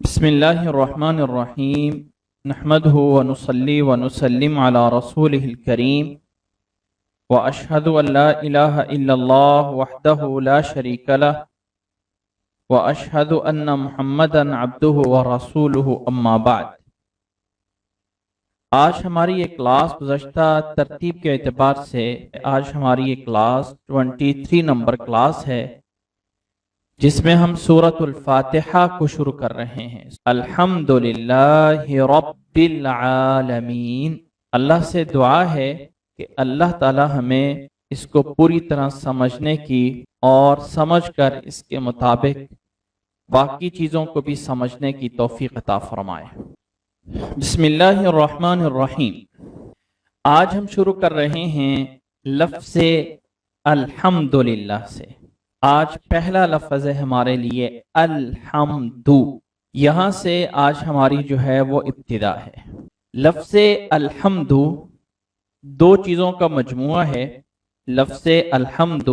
بسم اللہ الرحمن الرحیم نحمدہ ونصلی ونسلم علی رسولہ الکریم واشہد ان لا الہ الا اللہ وحدہ لا شریک لہ واشہد ان محمدا عبدہ ورسولہ اما بعد۔ آج ہماری یہ کلاس گزشتہ ترتیب کے اعتبار سے آج ہماری یہ کلاس 23 نمبر کلاس ہے، جس میں ہم سورۃ الفاتحہ کو شروع کر رہے ہیں۔ الحمدللہ رب العالمین۔ اللہ سے دعا ہے کہ اللہ تعالی ہمیں اس کو پوری طرح سمجھنے کی اور سمجھ کر اس کے مطابق باقی چیزوں کو بھی سمجھنے کی توفیق عطا فرمائے۔ بسم اللہ الرحمن الرحیم۔ آج ہم شروع کر رہے ہیں لفظ الحمدللہ سے۔ آج پہلا لفظ ہے ہمارے لیے الحمد۔ یہاں سے آج ہماری جو ہے وہ ابتدا ہے۔ لفظ الحمد دو چیزوں کا مجموعہ ہے۔ لفظ الحمد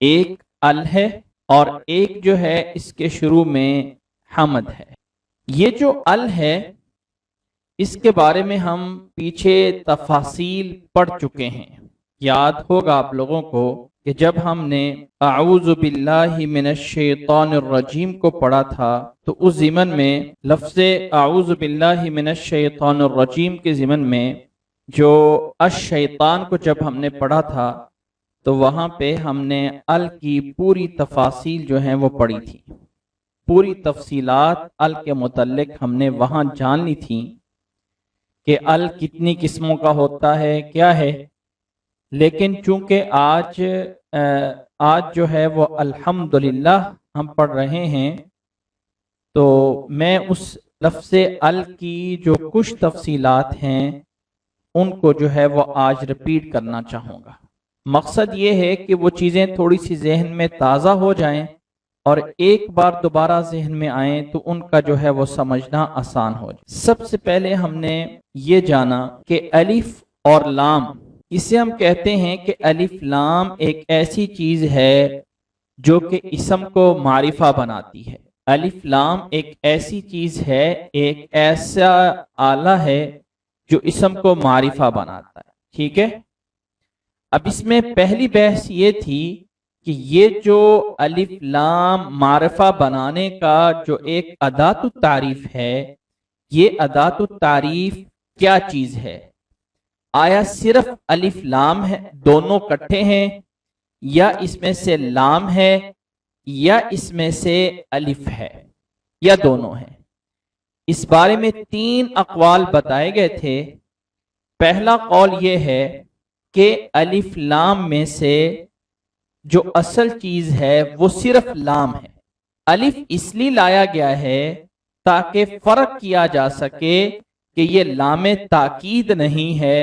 ایک ال ہے اور ایک جو ہے اس کے شروع میں حمد ہے۔ یہ جو ال ہے اس کے بارے میں ہم پیچھے تفاصیل پڑھ چکے ہیں۔ یاد ہوگا آپ لوگوں کو کہ جب ہم نے اعوذ باللہ من الشیطان الرجیم کو پڑھا تھا تو اس ضمن میں لفظ اعوذ باللہ من الشیطان الرجیم کے ضمن میں جو الشیطان کو جب ہم نے پڑھا تھا تو وہاں پہ ہم نے ال کی پوری تفاصیل جو ہیں وہ پڑھی تھی۔ پوری تفصیلات ال کے متعلق ہم نے وہاں جان لی تھی کہ ال کتنی قسموں کا ہوتا ہے، کیا ہے۔ لیکن چونکہ آج جو ہے وہ الحمدللہ ہم پڑھ رہے ہیں تو میں اس لفظ ال کی جو کچھ تفصیلات ہیں ان کو جو ہے وہ آج ریپیٹ کرنا چاہوں گا۔ مقصد یہ ہے کہ وہ چیزیں تھوڑی سی ذہن میں تازہ ہو جائیں اور ایک بار دوبارہ ذہن میں آئیں تو ان کا جو ہے وہ سمجھنا آسان ہو جائے۔ سب سے پہلے ہم نے یہ جانا کہ الف اور لام، اسے ہم کہتے ہیں کہ الف لام ایک ایسی چیز ہے جو کہ اسم کو معرفہ بناتی ہے۔ الف لام ایک ایسی چیز ہے، ایک ایسا آلہ ہے جو اسم کو معرفہ بناتا ہے۔ ٹھیک ہے، اب اس میں پہلی بحث یہ تھی کہ یہ جو الف لام معرفہ بنانے کا جو ایک ادات التعریف ہے، یہ ادات التعریف کیا چیز ہے؟ آیا صرف الف لام ہے، دونوں کٹھے ہیں، یا اس میں سے لام ہے، یا اس میں سے الف ہے، یا دونوں ہیں؟ اس بارے میں تین اقوال بتائے گئے تھے۔ پہلا قول یہ ہے کہ الف لام میں سے جو اصل چیز ہے وہ صرف لام ہے۔ الف اس لیے لایا گیا ہے تاکہ فرق کیا جا سکے کہ یہ لام تاکید نہیں ہے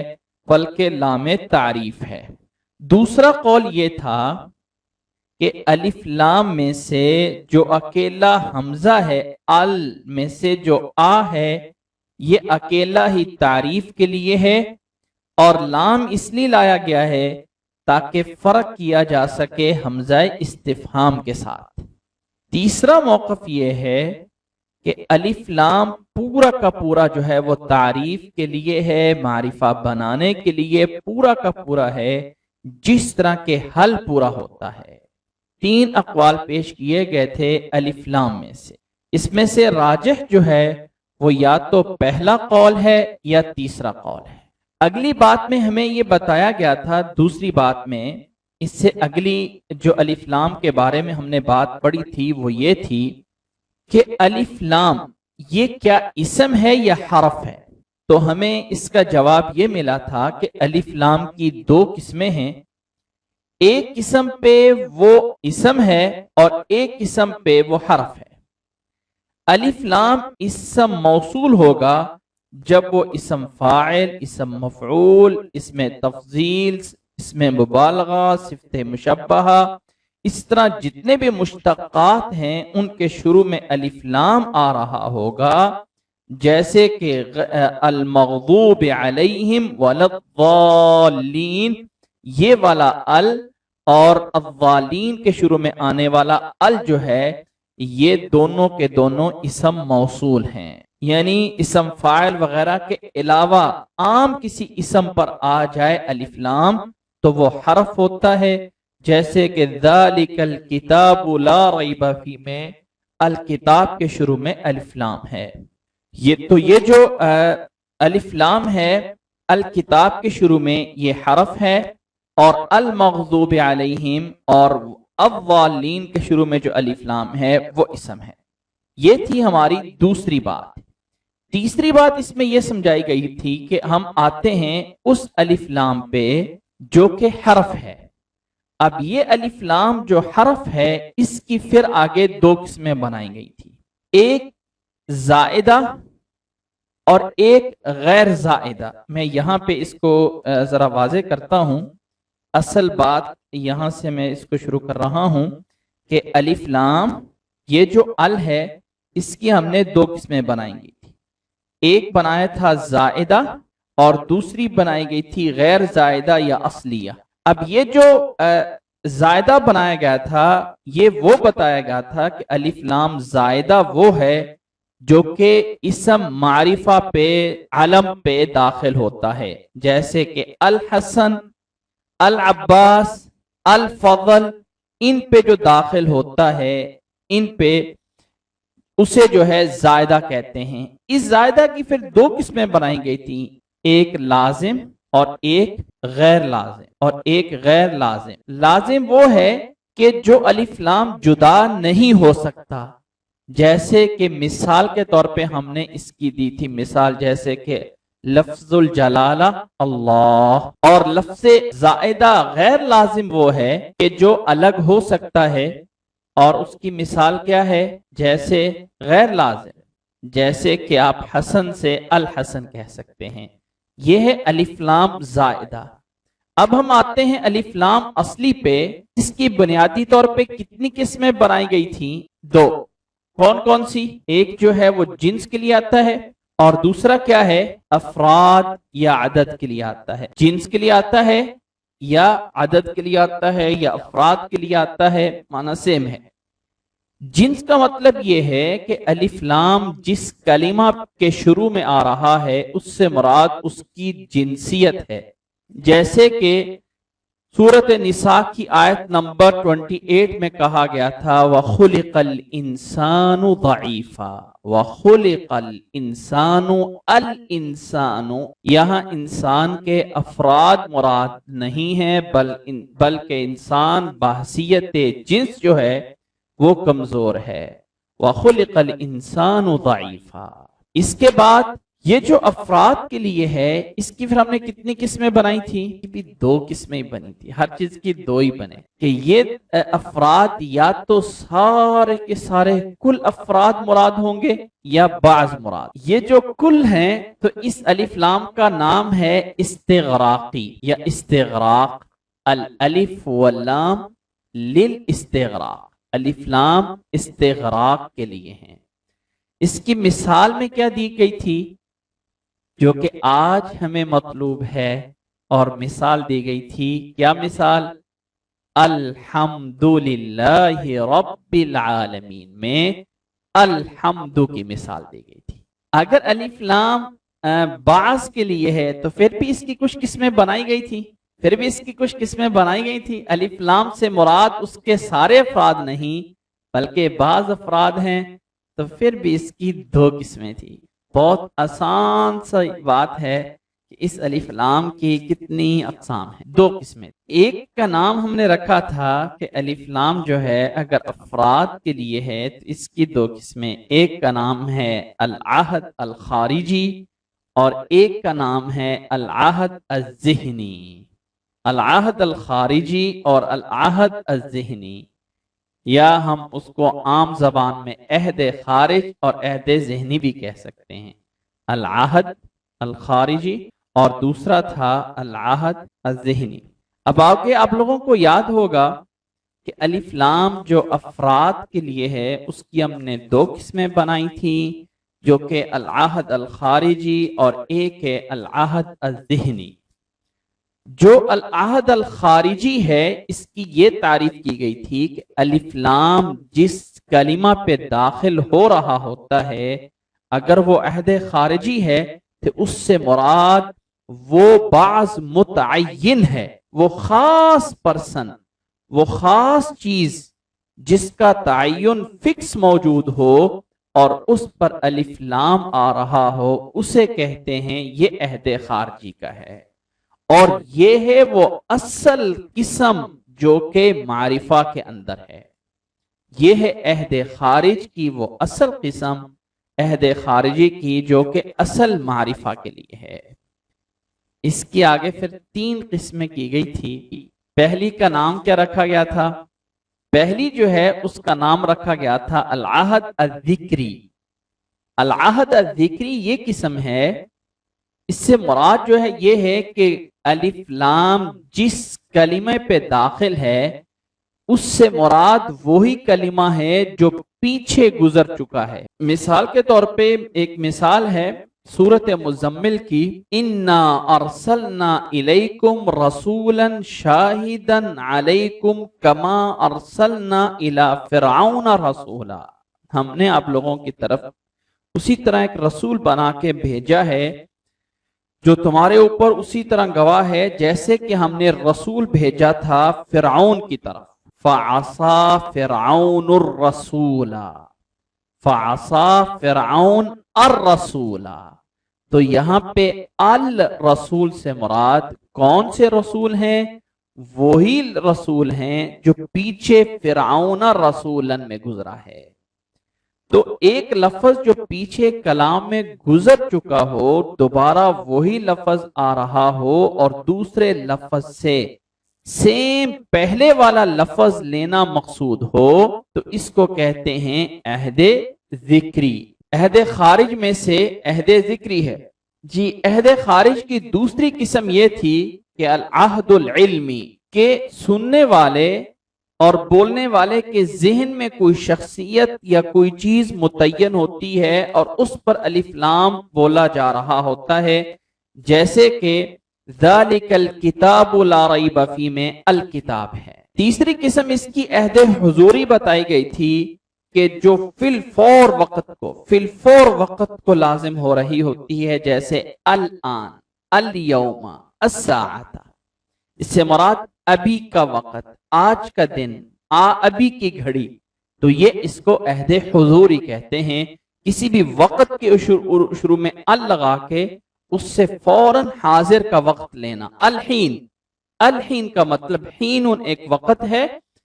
بلکہ لام تعریف ہے۔ دوسرا قول یہ تھا کہ الف لام میں سے جو اکیلا حمزہ ہے، ال میں سے جو آ ہے، یہ اکیلا ہی تعریف کے لیے ہے، اور لام اس لیے لایا گیا ہے تاکہ فرق کیا جا سکے حمزہ استفہام کے ساتھ۔ تیسرا موقف یہ ہے کہ الف لام پورا کا پورا جو ہے وہ تعریف کے لیے ہے، معرفہ بنانے کے لیے پورا کا پورا ہے، جس طرح کے حل پورا ہوتا ہے۔ تین اقوال پیش کیے گئے تھے الف لام میں سے۔ اس میں سے راجح جو ہے وہ یا تو پہلا قول ہے یا تیسرا قول ہے۔ اگلی بات میں ہمیں یہ بتایا گیا تھا، دوسری بات میں اس سے اگلی جو الف لام کے بارے میں ہم نے بات پڑھی تھی وہ یہ تھی کہ الف لام یہ کیا اسم ہے یا حرف ہے؟ تو ہمیں اس کا جواب یہ ملا تھا کہ الف لام کی دو قسمیں ہیں۔ ایک قسم پہ وہ اسم ہے اور ایک قسم پہ وہ حرف ہے۔ الف لام اسم موصول ہوگا جب وہ اسم فاعل، اسم مفعول، اسم تفضیل، اسم مبالغہ، صفت مشبہہ، اس طرح جتنے بھی مشتقات ہیں ان کے شروع میں الف لام آ رہا ہوگا، جیسے کہ المغضوب علیہم ولا الضالین، یہ والا ال اور الضالین کے شروع میں آنے والا ال جو ہے یہ دونوں کے دونوں اسم موصول ہیں، یعنی اسم فاعل وغیرہ کے علاوہ عام کسی اسم پر آ جائے الف لام تو وہ حرف ہوتا ہے، جیسے کہ ذالک الکتاب لا ریب فیہ میں الکتاب کے شروع میں الف لام ہے۔ یہ جو الف لام ہے الکتاب کے شروع میں یہ حرف ہے، اور المغضوب علیہم اور الضالین کے شروع میں جو الف لام ہے وہ اسم ہے۔ یہ تھی ہماری دوسری بات۔ تیسری بات اس میں یہ سمجھائی گئی تھی کہ ہم آتے ہیں اس الف لام پہ جو کہ حرف ہے۔ اب یہ الف لام جو حرف ہے اس کی پھر آگے دو قسمیں بنائی گئی تھی، ایک زائدہ اور ایک غیر زائدہ۔ میں یہاں پہ اس کو ذرا واضح کرتا ہوں۔ اصل بات یہاں سے میں اس کو شروع کر رہا ہوں کہ الف لام یہ جو ال ہے اس کی ہم نے دو قسمیں بنائی گئی تھی، ایک بنایا تھا زائدہ اور دوسری بنائی گئی تھی غیر زائدہ یا اصلیہ۔ اب یہ جو زائدہ بنایا گیا تھا یہ وہ بتایا گیا تھا کہ الف لام زائدہ وہ ہے جو کہ اسم معرفہ پہ علم پہ داخل ہوتا ہے، جیسے کہ الحسن، العباس، الفضل، ان پہ جو داخل ہوتا ہے ان پہ اسے جو ہے زائدہ کہتے ہیں۔ اس زائدہ کی پھر دو قسمیں بنائی گئی تھی، ایک لازم اور ایک غیر لازم، اور ایک غیر لازم۔ لازم وہ ہے کہ جو الف لام جدا نہیں ہو سکتا، جیسے کہ مثال کے طور پہ ہم نے اس کی دی تھی مثال، جیسے کہ لفظ الجلالہ اللہ، اور لفظ زائدہ غیر لازم وہ ہے کہ جو الگ ہو سکتا ہے، اور اس کی مثال کیا ہے؟ جیسے غیر لازم، جیسے کہ آپ حسن سے الحسن کہہ سکتے ہیں۔ یہ ہے الف لام زائدہ۔ اب ہم آتے ہیں الف لام اصلی پہ۔ اس کی بنیادی طور پہ کتنی قسمیں بنائی گئی تھی؟ دو۔ کون کون سی؟ ایک جو ہے وہ جنس کے لیے آتا ہے، اور دوسرا کیا ہے؟ افراد یا عدد کے لیے آتا ہے۔ جنس کے لیے آتا ہے یا عدد کے لیے آتا ہے یا افراد کے لیے آتا ہے، معنی سیم ہے۔ جنس کا مطلب یہ ہے کہ الف لام جس کلمہ کے شروع میں آ رہا ہے اس سے مراد اس کی جنسیت ہے، جیسے کہ سورۃ نساء کی آیت نمبر 28 میں کہا گیا تھا وَخُلِقَ الْإِنسَانُ ضَعِيفًا، وَخُلِقَ الْإِنسَانُ الْإِنسَانُ، یہاں انسان کے افراد مراد نہیں ہیں بلکہ انسان بحیثیت جنس جو ہے وہ کمزور ہے۔ وَخُلِقَ الْإِنسَانُ ضَعِيفًا۔ اس کے بعد یہ جو افراد کے لیے ہے اس کی پھر ہم نے کتنی قسمیں بنائی تھی؟ بھی دو قسمیں بنی تھی، ہر چیز کی دو ہی بنے، کہ یہ افراد یا تو سارے کے سارے کل افراد مراد ہوں گے یا بعض مراد۔ یہ جو کل ہیں تو اس الف لام کا نام ہے استغراقی یا استغراق، الالف واللام للاستغراق، الف لام استغراق کے لیے ہیں۔ اس کی مثال میں کیا دی گئی تھی جو کہ آج ہمیں مطلوب ہے، اور مثال دی گئی تھی کیا مثال؟ الحمدللہ رب العالمین میں الحمد کی مثال دی گئی تھی۔ اگر الف لام بعض کے لیے ہے تو پھر بھی اس کی کچھ قسمیں بنائی گئی تھی، الف لام سے مراد اس کے سارے افراد نہیں بلکہ بعض افراد ہیں، تو پھر بھی اس کی دو قسمیں تھی۔ بہت آسان سا بات ہے کہ اس الف لام کی کتنی اقسام ہیں؟ دو قسمیں۔ ایک کا نام ہم نے رکھا تھا کہ الف لام جو ہے اگر افراد کے لیے ہے تو اس کی دو قسمیں، ایک کا نام ہے العہد الخارجی اور ایک کا نام ہے العہد الذہنی۔ العہد الخارجی اور العہد الذہنی، یا ہم اس کو عام زبان میں عہد خارج اور عہد ذہنی بھی کہہ سکتے ہیں۔ العہد الخارجی اور دوسرا تھا العہد الذہنی۔ اب آگے آپ لوگوں کو یاد ہوگا کہ الف لام جو افراد کے لیے ہے اس کی ہم نے دو قسمیں بنائی تھی، جو کہ العہد الخارجی اور ایک ہے العہد الذہنی۔ جو العہد الخارجی ہے اس کی یہ تعریف کی گئی تھی کہ الف لام جس کلمہ پہ داخل ہو رہا ہوتا ہے اگر وہ عہد خارجی ہے تو اس سے مراد وہ بعض متعین ہے، وہ خاص پرسن، وہ خاص چیز جس کا تعین فکس موجود ہو اور اس پر الف لام آ رہا ہو، اسے کہتے ہیں یہ عہد خارجی کا ہے۔ اور یہ ہے وہ اصل قسم جو کہ معرفہ کے اندر ہے، یہ ہے عہد خارج کی وہ اصل قسم، عہد خارجی کی جو کہ اصل معرفہ کے لیے ہے۔ اس کی آگے پھر 3 قسمیں کی گئی تھی۔ پہلی کا نام کیا رکھا گیا تھا؟ پہلی جو ہے اس کا نام رکھا گیا تھا العہد الذکری۔ العہد الذکری یہ قسم ہے، اس سے مراد جو ہے یہ ہے کہ الف لام جس کلمے پہ داخل ہے اس سے مراد وہی کلمہ ہے جو پیچھے گزر چکا ہے۔ مثال کے طور پہ ایک مثال ہے سورۃ مزمل کی، انا ارسلنا الیکم رسولا شاہدا علیکم کما ارسلنا الی فرعون رسولا، ہم نے آپ لوگوں کی طرف اسی طرح ایک رسول بنا کے بھیجا ہے جو تمہارے اوپر اسی طرح گواہ ہے جیسے کہ ہم نے رسول بھیجا تھا فرعون کی طرف۔ فَعَصَى فِرْعَوْنُ الرَّسُولَ، فَعَصَى فِرْعَوْنُ الرَّسُولَ، تو یہاں پہ الرسول سے مراد کون سے رسول ہیں؟ وہی رسول ہیں جو پیچھے فرعون رسولا میں گزرا ہے۔ تو ایک لفظ جو پیچھے کلام میں گزر چکا ہو دوبارہ وہی لفظ آ رہا ہو اور دوسرے لفظ سے سیم پہلے والا لفظ لینا مقصود ہو تو اس کو کہتے ہیں عہد ذکری۔ عہد خارج میں سے عہد ذکری ہے۔ جی عہد خارج کی دوسری قسم یہ تھی کہ العہد العلمی، کہ سننے والے اور بولنے والے کے ذہن میں کوئی شخصیت یا کوئی چیز متعین ہوتی ہے اور اس پر الف لام بولا جا رہا ہوتا ہے، جیسے کہ ذالک الکتاب لا ریب فیہ میں الکتاب ہے۔ تیسری قسم اس کی عہد حضوری بتائی گئی تھی کہ جو فی الفور وقت کو لازم ہو رہی ہوتی ہے، جیسے الان، الیوم، الساعۃ، اس سے مراد ابھی کا وقت، آج کا دن، ابھی کی گھڑی، تو یہ اس کو عہد حضوری کہتے ہیں۔ کسی بھی وقت کے شروع میں ال لگا کے اس سے فوراً حاضر کا وقت لینا۔ الحین، الحین کا مطلب حین ایک وقت ہے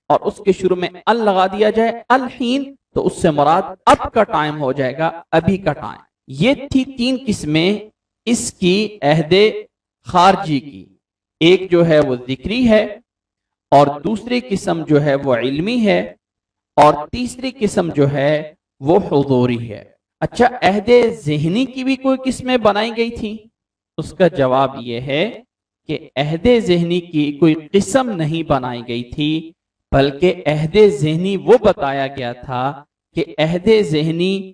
اور اس کے شروع میں ال لگا دیا جائے الحین تو اس سے مراد اب کا ٹائم ہو جائے گا، ابھی کا ٹائم۔ یہ تھی 3 قسمیں اس کی عہد خارجی کی، ایک جو ہے وہ ذکری ہے اور دوسری قسم جو ہے وہ علمی ہے اور تیسری قسم جو ہے وہ حضوری ہے۔ اچھا عہد ذہنی کی بھی کوئی قسمیں بنائی گئی تھی؟ اس کا جواب یہ ہے کہ عہد ذہنی کی کوئی قسم نہیں بنائی گئی تھی، بلکہ عہد ذہنی وہ بتایا گیا تھا کہ عہد ذہنی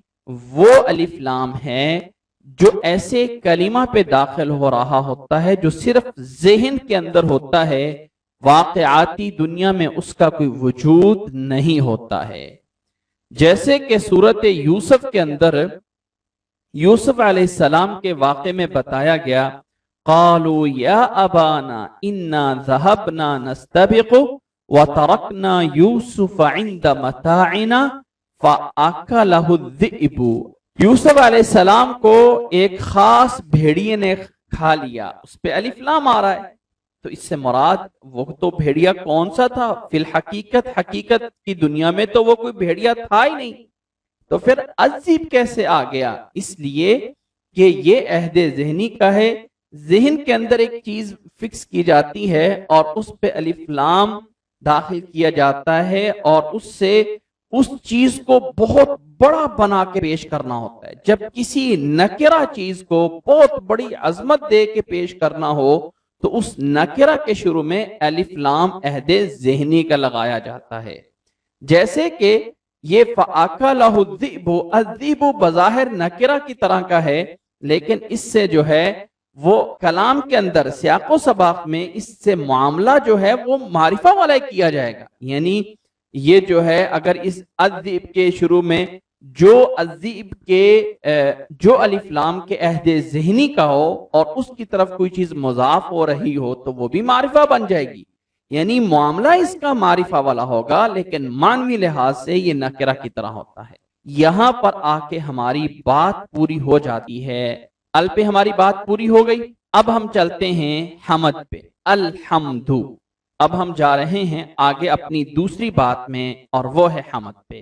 وہ الف لام ہے جو ایسے کلمہ پہ داخل ہو رہا ہوتا ہے جو صرف ذہن کے اندر ہوتا ہے، واقعاتی دنیا میں اس کا کوئی وجود نہیں ہوتا ہے۔ جیسے کہ سورۃ یوسف کے اندر یوسف علیہ السلام کے واقعے میں بتایا گیا، قالوا یا ابانا انا ذهبنا نستبق وترکنا یوسف عند متاعنا فاکلہ الذئب۔ یوسف علیہ السلام کو ایک خاص بھیڑیے نے کھا لیا، اس پہ الف لام آ رہا ہے تو اس سے مراد وہ تو بھیڑیا کون سا تھا؟ فی الحقیقت حقیقت کی دنیا میں تو وہ کوئی بھیڑیا تھا ہی نہیں، تو پھر الذئب کیسے آ گیا؟ اس لیے کہ یہ عہد ذہنی کا ہے، ذہن کے اندر ایک چیز فکس کی جاتی ہے اور اس پہ الف لام داخل کیا جاتا ہے اور اس سے اس چیز کو بہت بڑا بنا کے پیش کرنا ہوتا ہے۔ جب کسی نکرہ چیز کو بہت بڑی عظمت دے کے پیش کرنا ہو تو اس نکرہ کے شروع میں الف لام عہد ذہنی کا لگایا جاتا ہے۔ جیسے کہ یہ فَأَكَلَهُ الذِّئْبُ، الذِّئْبُ بظاہر نکرہ کی طرح کا ہے لیکن اس سے جو ہے وہ کلام کے اندر سیاق و سباق میں اس سے معاملہ جو ہے وہ معرفہ والا کیا جائے گا. یعنی یہ جو ہے اگر اس الذئب کے شروع میں جو الذئب کے جو الف لام کے عہد ذہنی کا ہو اور اس کی طرف کوئی چیز مضاف ہو رہی ہو تو وہ بھی معرفہ بن جائے گی. یعنی معاملہ اس کا معرفہ والا ہوگا لیکن معنوی لحاظ سے یہ نکرہ کی طرح ہوتا ہے. یہاں پر آ کے ہماری بات پوری ہو جاتی ہے. ال پہ ہماری بات پوری ہو گئی. اب ہم چلتے ہیں حمد پہ. الحمد. اب ہم جا رہے ہیں آگے اپنی دوسری بات میں اور وہ ہے حمد پہ.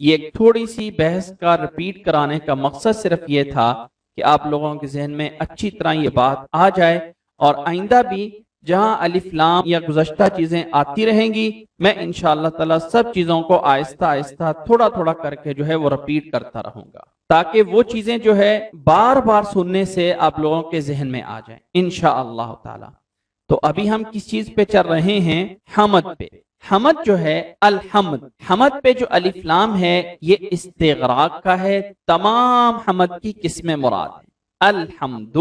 یہ ایک تھوڑی سی بحث کا ریپیٹ کرانے کا مقصد صرف یہ تھا کہ آپ لوگوں کے ذہن میں اچھی طرح یہ بات آ جائے اور آئندہ بھی جہاں الف لام یا گزشتہ چیزیں آتی رہیں گی میں انشاءاللہ تعالی سب چیزوں کو آہستہ آہستہ تھوڑا تھوڑا کر کے جو ہے وہ ریپیٹ کرتا رہوں گا تاکہ وہ چیزیں جو ہے بار بار سننے سے آپ لوگوں کے ذہن میں آ جائیں انشاءاللہ تعالی. تو ابھی ہم کس چیز پہ چل رہے ہیں؟ حمد پہ. حمد جو ہے الحمد، حمد پہ جو الف لام ہے یہ استغراق کا ہے. تمام حمد کی قسمیں مراد ہیں. الحمد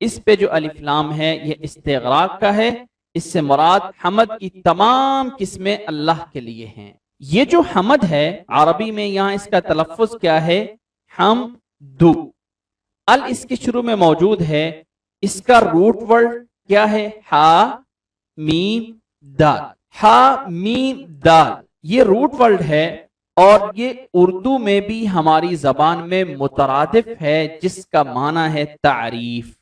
اس پہ جو الف لام ہے یہ استغراق کا ہے. اس سے مراد حمد کی تمام قسمیں اللہ کے لیے ہیں. یہ جو حمد ہے عربی میں یہاں اس کا تلفظ کیا ہے؟ حمدو. ال اس کے شروع میں موجود ہے. اس کا روٹ ورڈ کیا ہے؟ ہا میم دال. ہا میم دال یہ روٹ ورڈ ہے اور یہ اردو میں بھی ہماری زبان میں مترادف ہے جس کا معنی ہے تعریف.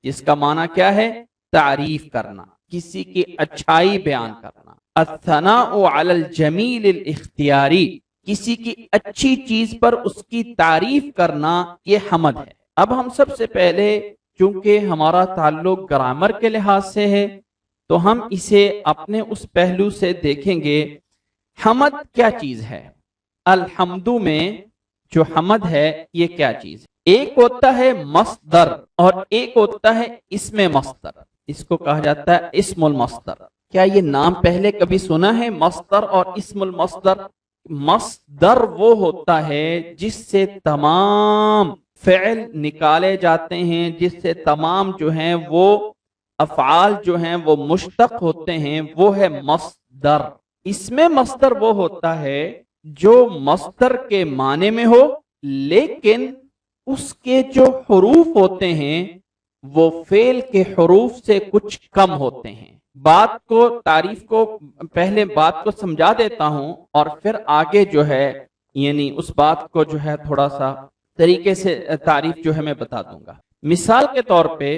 جس کا معنی کیا ہے؟ تعریف کرنا، کسی کی اچھائی بیان کرنا. الثناء علی الجمیل الاختیاری، کسی کی اچھی چیز پر اس کی تعریف کرنا یہ حمد ہے. اب ہم سب سے پہلے چونکہ ہمارا تعلق گرامر کے لحاظ سے ہے تو ہم اسے اپنے اس پہلو سے دیکھیں گے. حمد کیا چیز ہے؟ الحمد میں جو حمد ہے یہ کیا چیز ہے؟ ایک ہوتا ہے مصدر اور ایک ہوتا ہے اسم مصدر. اس کو کہا جاتا ہے اسم المصدر. کیا یہ نام پہلے کبھی سنا ہے؟ مصدر اور اسم المصدر. مصدر وہ ہوتا ہے جس سے تمام فعل نکالے جاتے ہیں، جس سے تمام جو ہیں وہ افعال جو ہیں وہ مشتق ہوتے ہیں، وہ ہے مصدر. اسم مصدر وہ ہوتا ہے جو مصدر کے معنی میں ہو لیکن اس کے جو حروف ہوتے ہیں وہ فعل کے حروف سے کچھ کم ہوتے ہیں. بات کو تعریف کو پہلے بات کو سمجھا دیتا ہوں اور پھر آگے جو ہے یعنی اس بات کو جو ہے تھوڑا سا طریقے سے تعریف جو ہے میں بتا دوں گا. مثال کے طور پہ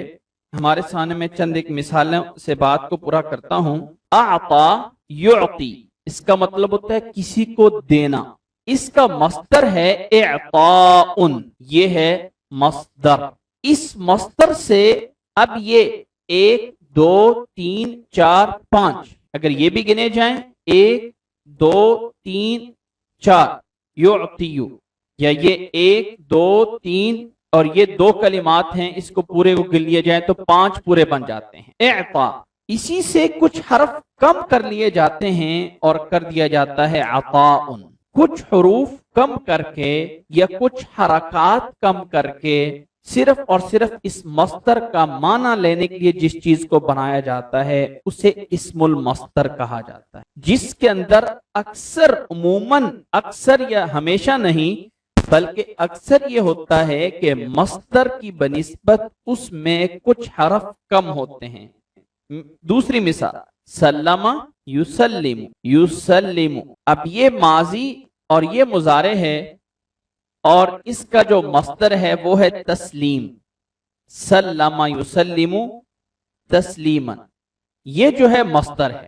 ہمارے سامنے میں چند ایک مثالوں سے بات کو پورا کرتا ہوں. اعطا یعطی اس کا مطلب ہوتا ہے کسی کو دینا. اس کا مصدر ہے اعطاء، یہ ہے مصدر. اس مصدر سے اب یہ 1 2 3 4 5 اگر یہ بھی گنے جائیں 1 2 3 4 یعطیو، یا یہ 1 2 3 اور یہ 2 کلمات ہیں اس کو پورے کو گن لیے جائیں تو 5 پورے بن جاتے ہیں. اعطا اسی سے کچھ حرف کم کر لیے جاتے ہیں اور کر دیا جاتا ہے عطاء. کچھ حروف کم کر کے یا کچھ حرکات کم کر کے صرف اور صرف اس مصدر کا معنی لینے کے لیے جس چیز کو بنایا جاتا ہے اسے اسم المصدر کہا جاتا ہے، جس کے اندر اکثر عموماً اکثر یا ہمیشہ نہیں بلکہ اکثر یہ ہوتا ہے کہ مصدر کی بنسبت اس میں کچھ حرف کم ہوتے ہیں. دوسری مثال سلم یسلم یسلم. اب یہ ماضی اور یہ مضارع ہے اور اس کا جو مصدر ہے وہ ہے تسلیم. سلم یسلم تسلیما یہ جو ہے مصدر ہے.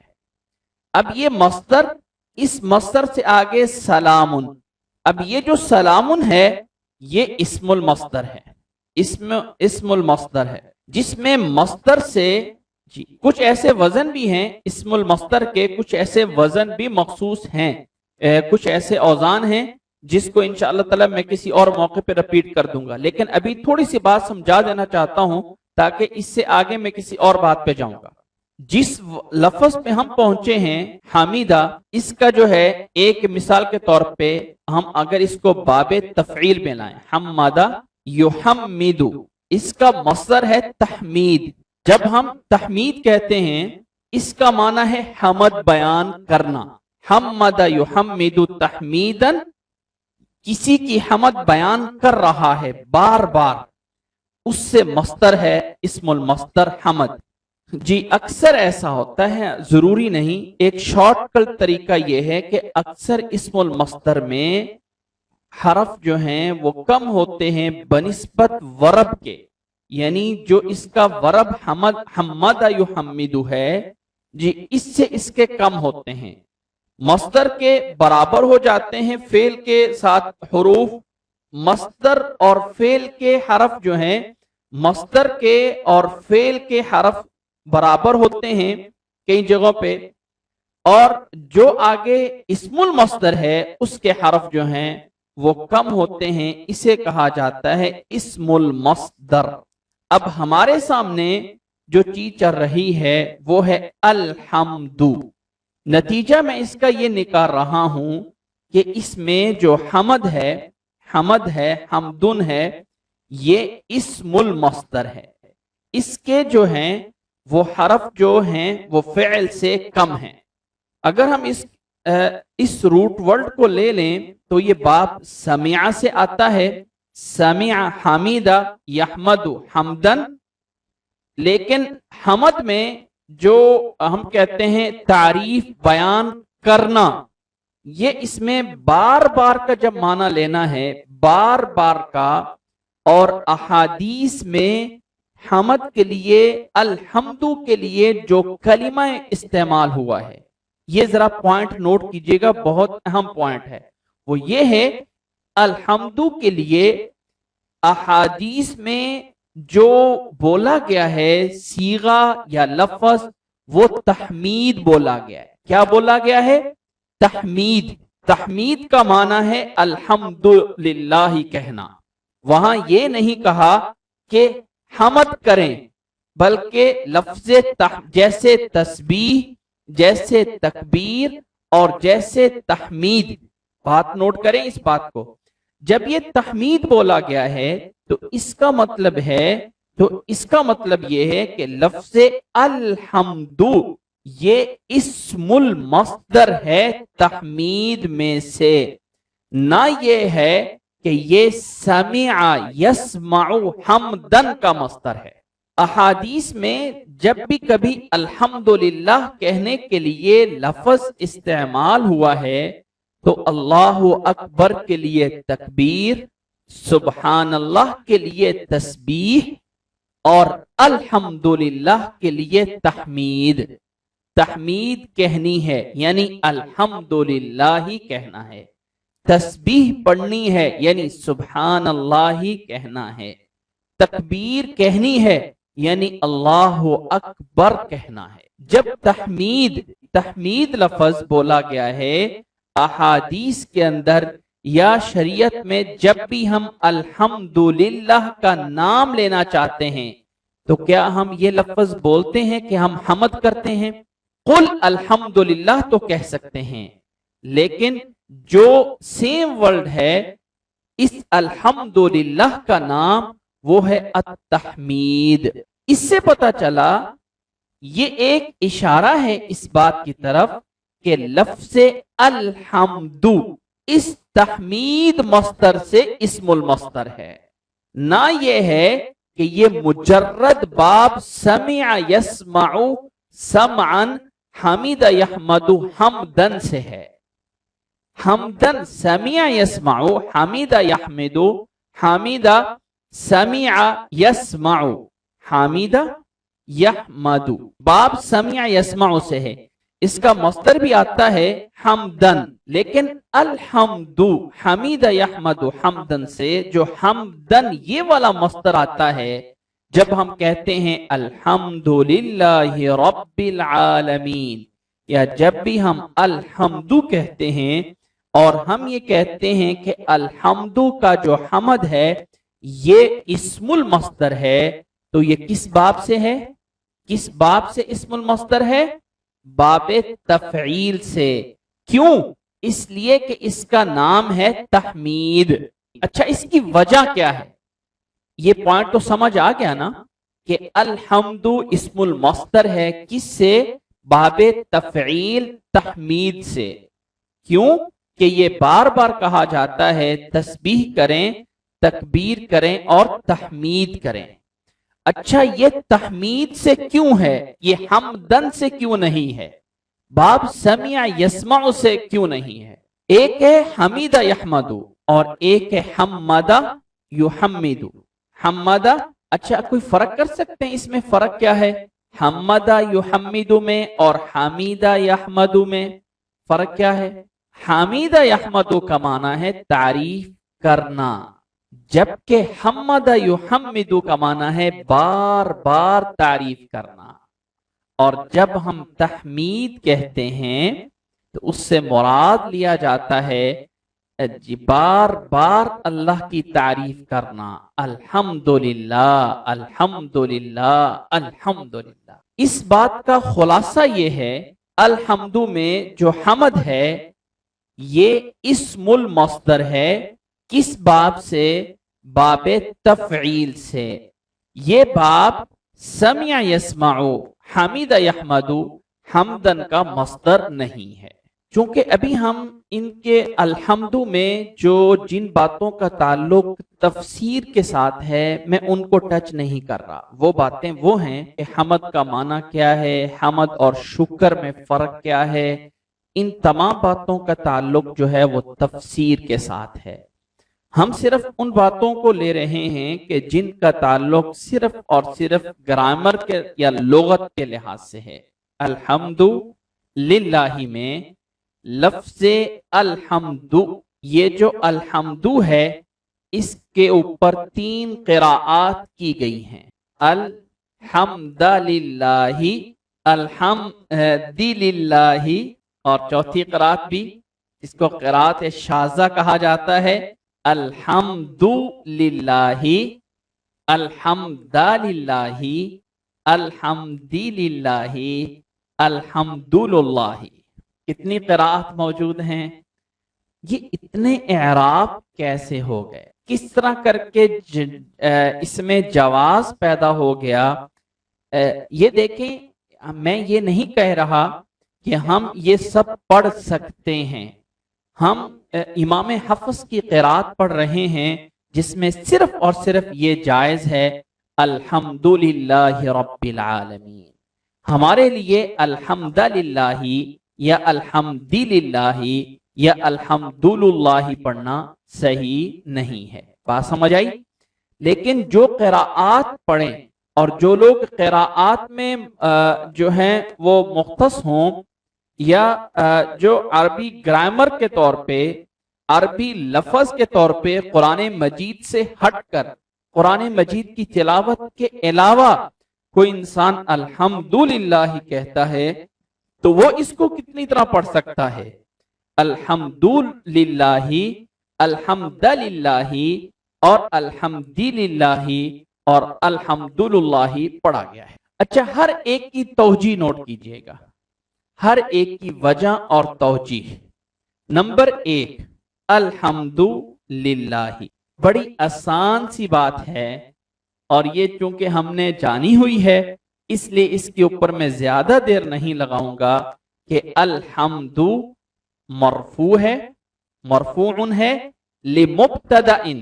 اب یہ مصدر اس مصدر سے آگے سلام. اب یہ جو سلام ہے یہ اسم المصدر ہے. اسم المصدر ہے جس میں مصدر سے کچھ ایسے وزن بھی ہیں اسم المصدر کے، کچھ ایسے وزن بھی مخصوص ہیں، کچھ ایسے اوزان ہیں جس کو انشاءاللہ تعالی میں کسی اور موقع پہ ریپیٹ کر دوں گا. لیکن ابھی تھوڑی سی بات سمجھا دینا چاہتا ہوں تاکہ اس سے آگے میں کسی اور بات پہ جاؤں گا. جس لفظ پہ ہم پہنچے ہیں حمیدہ، اس کا جو ہے ایک مثال کے طور پہ ہم اگر اس کو باب تفعیل میں لائیں حمدہ یحمدو اس کا مصدر ہے تحمید. جب ہم تحمید کہتے ہیں اس کا معنی ہے حمد بیان کرنا. حمد یحمد تحمیدن، کسی کی حمد بیان کر رہا ہے بار بار، اس سے مصدر ہے اسم المصدر حمد. جی اکثر ایسا ہوتا ہے، ضروری نہیں. ایک شارٹ کٹ طریقہ یہ ہے کہ اکثر اسم المصدر میں حرف جو ہیں وہ کم ہوتے ہیں بنسبت ورب کے، یعنی جو اس کا ورب حمد یحمد ہے جی اس سے اس کے کم ہوتے ہیں، مصدر کے برابر ہو جاتے ہیں فعل کے ساتھ حروف. مصدر اور فعل کے حرف جو ہیں، مصدر کے اور فعل کے حرف برابر ہوتے ہیں کئی جگہوں پہ، اور جو آگے اسم المصدر ہے اس کے حرف جو ہیں وہ کم ہوتے ہیں. اسے کہا جاتا ہے اسم المصدر. اب ہمارے سامنے جو چیز چل رہی ہے وہ ہے الحمد. نتیجہ میں اس کا یہ نکال رہا ہوں کہ اس میں جو حمد ہے حمدن ہے، یہ اسم المصدر ہے. اس کے جو ہیں وہ حرف جو ہیں وہ فعل سے کم ہیں. اگر ہم اس روٹ ورڈ کو لے لیں تو یہ باب سمع سے آتا ہے. سمع حمیدہ یحمد حمدن، لیکن حمد میں جو ہم کہتے ہیں تعریف بیان کرنا، یہ اس میں بار بار کا جب معنی لینا ہے، بار بار کا. اور احادیث میں حمد کے لیے، الحمد کے لیے جو کلمہ استعمال ہوا ہے، یہ ذرا پوائنٹ نوٹ کیجئے گا، بہت اہم پوائنٹ ہے. وہ یہ ہے الحمد کے لیے احادیث میں جو بولا گیا ہے صیغہ یا لفظ، وہ تحمید بولا گیا ہے. کیا بولا گیا ہے؟ تحمید. تحمید کا معنی ہے الحمدللہ کہنا. وہاں یہ نہیں کہا کہ حمد کریں، بلکہ لفظ جیسے تسبیح، جیسے تکبیر اور جیسے تحمید. بات نوٹ کریں اس بات کو. جب یہ تحمید بولا گیا ہے تو اس کا مطلب یہ ہے کہ لفظ الحمد یہ اسم المصدر ہے تحمید میں سے، نہ یہ ہے کہ یہ سمع یسمع حمدن کا مصدر ہے. احادیث میں جب بھی کبھی الحمدللہ کہنے کے لیے لفظ استعمال ہوا ہے تو اللہ اکبر کے لیے تکبیر، سبحان اللہ کے لیے تسبیح اور الحمدللہ کے لیے تحمید. تحمید کہنی ہے یعنی الحمدللہ ہی کہنا ہے. تسبیح پڑھنی ہے یعنی سبحان اللہ ہی کہنا ہے. تکبیر کہنی ہے یعنی اللہ اکبر کہنا ہے. جب تحمید لفظ بولا گیا ہے احادیث کے اندر یا شریعت میں، جب بھی ہم الحمدللہ کا نام لینا چاہتے ہیں تو کیا ہم یہ لفظ بولتے ہیں کہ ہم حمد کرتے ہیں؟ قل الحمدللہ تو کہہ سکتے ہیں، لیکن جو سیم ورڈ ہے اس الحمدللہ کا نام وہ ہے التحمید. اس سے پتا چلا یہ ایک اشارہ ہے اس بات کی طرف کہ لفظ الحمد اس تحمید مصدر سے اسم المصدر ہے، نہ یہ ہے کہ یہ مجرد باب سمع یسمع سمعا حمید یحمد حمدن سے ہے. حمدن سمع یسمع، حمید یحمد، حمید سمع یسمع، حمید یحمد. باب سمع یسمع سے ہے. اس کا مصدر بھی آتا ہے حمدن، لیکن الحمد حمید یحمد حمدن سے جو حمدن یہ والا مصدر آتا ہے جب ہم کہتے ہیں الحمدللہ رب العالمین، یا جب بھی ہم الحمد کہتے ہیں اور ہم یہ کہتے ہیں کہ الحمد کا جو حمد ہے یہ اسم المصدر ہے، تو یہ کس باب سے ہے؟ کس باب سے اسم المصدر ہے؟ باب تفعیل سے. کیوں؟ اس لیے کہ اس کا نام ہے تحمید. اچھا، اس کی وجہ کیا ہے؟ یہ پوائنٹ تو سمجھ آ گیا نا کہ الحمد اسم المصدر ہے، کس سے؟ باب تفعیل تحمید سے۔ کیوں کہ یہ بار بار کہا جاتا ہے تسبیح کریں، تکبیر کریں اور تحمید کریں۔ اچھا یہ تحمید سے کیوں ہے، یہ حمدن سے کیوں نہیں ہے؟ باب سمع یسمع سے کیوں نہیں ہے؟ ایک ہے حمید یحمد اور ایک ہے حمد یحمد۔ حمد، اچھا کوئی فرق کر سکتے ہیں اس میں؟ فرق کیا ہے حمد یحمد میں اور حمید یحمد میں؟ فرق کیا ہے؟ حمید یحمد کا معنی ہے تعریف کرنا، جبکہ حمد یحمد کا معنی ہے بار بار تعریف کرنا۔ اور جب ہم تحمید کہتے ہیں تو اس سے مراد لیا جاتا ہے بار بار اللہ کی تعریف کرنا، الحمدللہ الحمدللہ الحمدللہ۔ اس بات کا خلاصہ یہ ہے الحمد میں جو حمد ہے یہ اسم المصدر ہے، کس باب سے؟ باب تفعیل سے۔ یہ باب سمع یسمع حمید یحمد حمدن کا مصدر نہیں ہے، چونکہ ابھی ہم ان کے الحمد میں جو جن باتوں کا تعلق تفسیر کے ساتھ ہے میں ان کو ٹچ نہیں کر رہا۔ وہ باتیں وہ ہیں کہ حمد کا معنی کیا ہے، حمد اور شکر میں فرق کیا ہے، ان تمام باتوں کا تعلق جو ہے وہ تفسیر کے ساتھ ہے۔ ہم صرف ان باتوں کو لے رہے ہیں کہ جن کا تعلق صرف اور صرف گرامر کے یا لغت کے لحاظ سے ہے۔ الحمد للہ میں لفظ الحمد، یہ جو الحمد ہے اس کے اوپر 3 قراءات کی گئی ہیں، الحمد للہ، الحمد للہ، اور چوتھی قراءت بھی اس کو قراءت شاذہ کہا جاتا ہے، الحمد للہ، الحمد للہ، الحمد للہ، الحمد للہ۔ کتنی قراءت موجود ہیں؟ یہ اتنے اعراب کیسے ہو گئے؟ کس طرح کر کے اس میں جواز پیدا ہو گیا؟ یہ دیکھیں، میں یہ نہیں کہہ رہا کہ ہم یہ سب پڑھ سکتے ہیں۔ ہم امام حفص کی قراءت پڑھ رہے ہیں جس میں صرف اور صرف یہ جائز ہے الحمدللہ رب العالمین۔ ہمارے لیے الحمد للہ یا الحمد للہ یا الحمد للہ پڑھنا صحیح نہیں ہے۔ بات سمجھ آئی؟ لیکن جو قراءات پڑھیں اور جو لوگ قراءات میں جو ہیں وہ مختص ہوں یا جو عربی گرامر کے طور پہ، عربی لفظ کے طور پہ قرآن مجید سے ہٹ کر قرآن مجید کی تلاوت کے علاوہ کوئی انسان الحمدللہ کہتا ہے تو وہ اس کو کتنی طرح پڑھ سکتا ہے؟ الحمدللہ، الحمدللہ اور الحمدللہ اور الحمدللہ پڑھا گیا ہے۔ اچھا، ہر ایک کی توجیہ نوٹ کیجئے گا، ہر ایک کی وجہ اور توجیہ۔ نمبر 1، الحمدللہ، بڑی آسان سی بات ہے اور یہ چونکہ ہم نے جانی ہوئی ہے اس لیے اس کے اوپر میں زیادہ دیر نہیں لگاؤں گا کہ الحمد مرفوع ہے، مرفوع ہے لمبتدأ،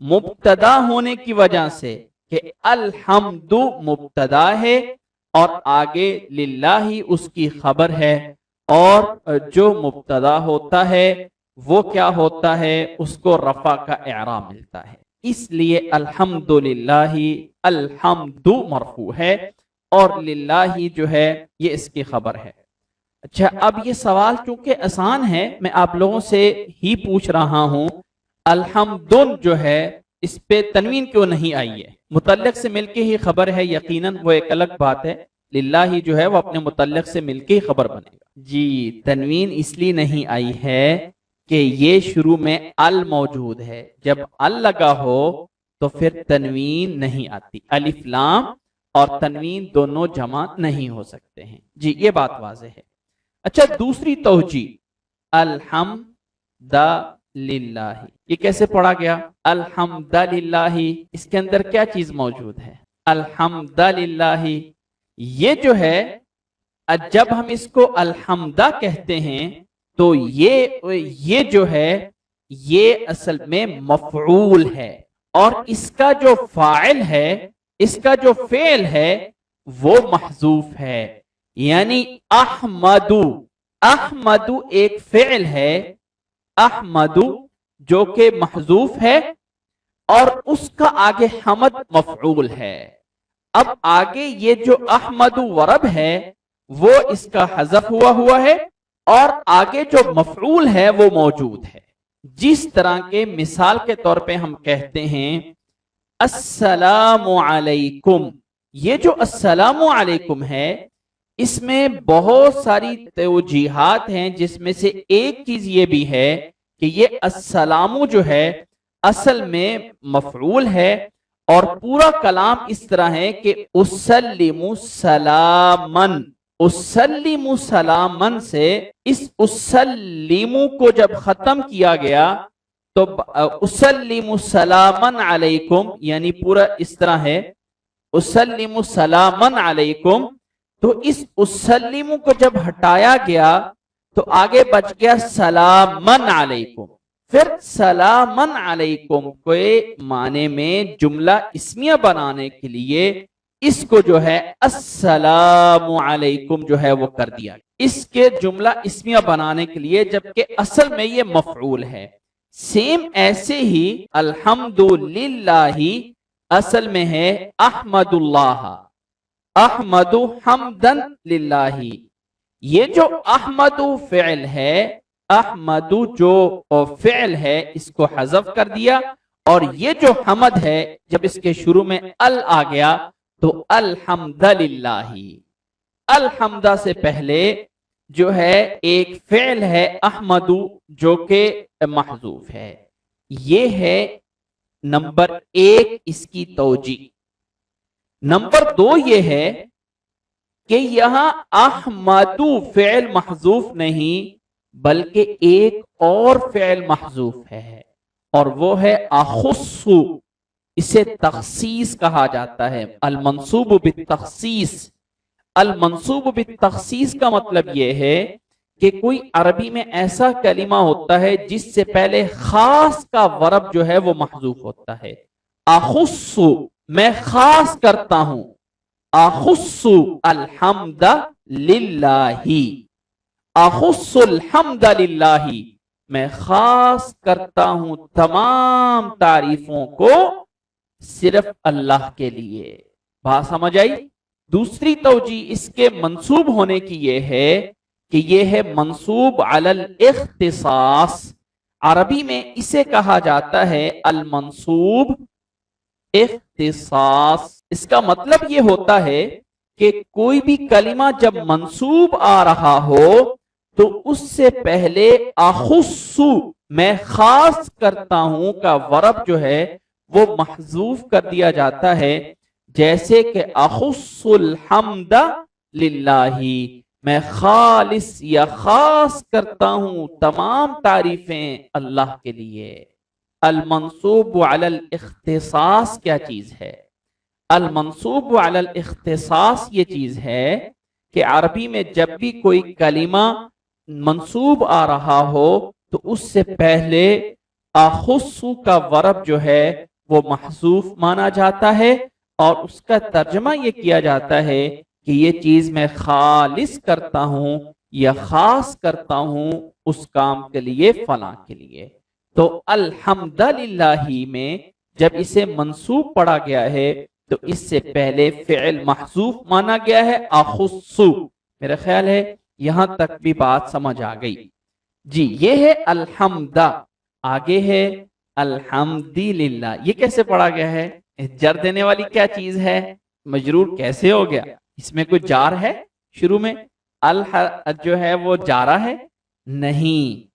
مبتدا ہونے کی وجہ سے کہ الحمد مبتدا ہے اور آگے للہ اس کی خبر ہے، اور جو مبتدا ہوتا ہے وہ کیا ہوتا ہے؟ اس کو رفع کا اعراب ملتا ہے، اس لیے الحمدللہ الحمد مرفوع ہے اور للہ جو ہے یہ اس کی خبر ہے۔ اچھا، اب یہ سوال چونکہ آسان ہے میں آپ لوگوں سے ہی پوچھ رہا ہوں، الحمدن جو ہے اس پہ تنوین کیوں نہیں آئی ہے؟ متعلق سے مل کے ہی خبر ہے، یقیناً وہ ایک الگ بات ہے، للہ جو ہے وہ اپنے متعلق سے مل کے ہی خبر بنے گا۔ جی، تنوین اس لیے نہیں آئی ہے کہ یہ شروع میں ال موجود ہے، جب ال لگا ہو تو پھر تنوین نہیں آتی، الف لام اور تنوین دونوں جمع نہیں ہو سکتے ہیں۔ جی، یہ بات واضح ہے۔ اچھا، دوسری توجیہ، الحمد للہ، یہ کیسے پڑھا گیا؟ الحمدللہ، اس کے اندر کیا چیز موجود ہے؟ الحمدللہ. یہ جو ہے جب ہم اس کو الحمدہ کہتے ہیں تو یہ جو ہے یہ اصل میں مفعول ہے، اور اس کا جو فاعل ہے، اس کا جو فعل ہے وہ محذوف ہے. یعنی احمدو، احمدو ایک فعل ہے، احمدو جو کہ محذوف ہے، اور اس کا آگے حمد مفعول ہے. اب آگے یہ جو احمدو ورب ہے وہ اس کا حذف ہوا ہے، اور آگے جو مفعول ہے وہ موجود ہے. جس طرح کے مثال کے طور پہ ہم کہتے ہیں السلام علیکم، یہ جو السلام علیکم ہے اس میں بہت ساری توجیحات ہیں، جس میں سے ایک چیز یہ بھی ہے کہ یہ السلام جو ہے اصل میں مفعول ہے، اور پورا کلام اس طرح ہے کہ اسلم سلامن، اسلم سلامن سے اس اسلم کو جب ختم کیا گیا تو اسلم سلامن علیکم، یعنی پورا اس طرح ہے اسلم سلامن علیکم. تو اس اسلم کو جب ہٹایا گیا تو آگے بچ گیا سلامن علیکم. پھر سلامن علیکم کے معنی میں جملہ اسمیہ بنانے کے لیے اس کو جو ہے السلام علیکم جو ہے وہ کر دیا، اس کے جملہ اسمیہ بنانے کے لیے، جبکہ اصل میں یہ مفعول ہے. سیم ایسے ہی الحمدللہ اصل میں ہے احمد اللہ، احمد حمدن للہ. یہ جو احمد فعل ہے، احمد جو فعل ہے اس کو حذف کر دیا، اور یہ جو حمد ہے جب اس کے شروع میں ال آ گیا تو الحمدللہ. الحمدہ سے پہلے جو ہے ایک فعل ہے احمد جو کہ محذوف ہے. یہ ہے نمبر ایک اس کی توجیہ. نمبر دو یہ ہے کہ یہاں احمد فعل محذوف نہیں بلکہ ایک اور فعل محذوف ہے، اور وہ ہے اخص. اسے تخصیص کہا جاتا ہے، المنصوب بالتخصیص. المنصوب بالتخصیص کا مطلب یہ ہے کہ کوئی عربی میں ایسا کلمہ ہوتا ہے جس سے پہلے خاص کا ورب جو ہے وہ محذوف ہوتا ہے. اخص، میں خاص کرتا ہوں، اخص الحمد للہ، اخص الحمد للہ، میں خاص کرتا ہوں تمام تعریفوں کو صرف اللہ کے لیے. بات سمجھ آئی؟ دوسری توجیہ اس کے منصوب ہونے کی یہ ہے کہ یہ ہے منصوب علی الاختصاص. عربی میں اسے کہا جاتا ہے المنصوب اختصاص. اس کا مطلب یہ ہوتا ہے کہ کوئی بھی کلمہ جب منصوب آ رہا ہو تو اس سے پہلے اخص، میں خاص کرتا ہوں کا ورب جو ہے وہ محذوف کر دیا جاتا ہے. جیسے کہ اخص الحمد للہ، میں خالص یا خاص کرتا ہوں تمام تعریفیں اللہ کے لیے. المنصوب علی الاختصاص کیا چیز ہے؟ المنصوب علی الاختصاص یہ چیز ہے کہ عربی میں جب بھی کوئی کلمہ منصوب آ رہا ہو تو اس سے پہلے اخص کا ورب جو ہے وہ محذوف مانا جاتا ہے، اور اس کا ترجمہ یہ کیا جاتا ہے کہ یہ چیز میں خالص کرتا ہوں یا خاص کرتا ہوں اس کام کے لیے، فلاں کے لیے. تو الحمدللہ میں جب اسے منصوب پڑھا گیا ہے تو اس سے پہلے فعل محذوف مانا گیا ہے اخص. میرا خیال ہے یہاں تک بھی بات سمجھ آ گئی. جی یہ ہے الحمدہ. آگے ہے الحمدللہ. یہ کیسے پڑھا گیا ہے؟ جر دینے والی کیا چیز ہے؟ مجرور کیسے ہو گیا؟ اس میں کوئی جار ہے شروع میں؟ جو ہے وہ جارہ ہے؟ نہیں،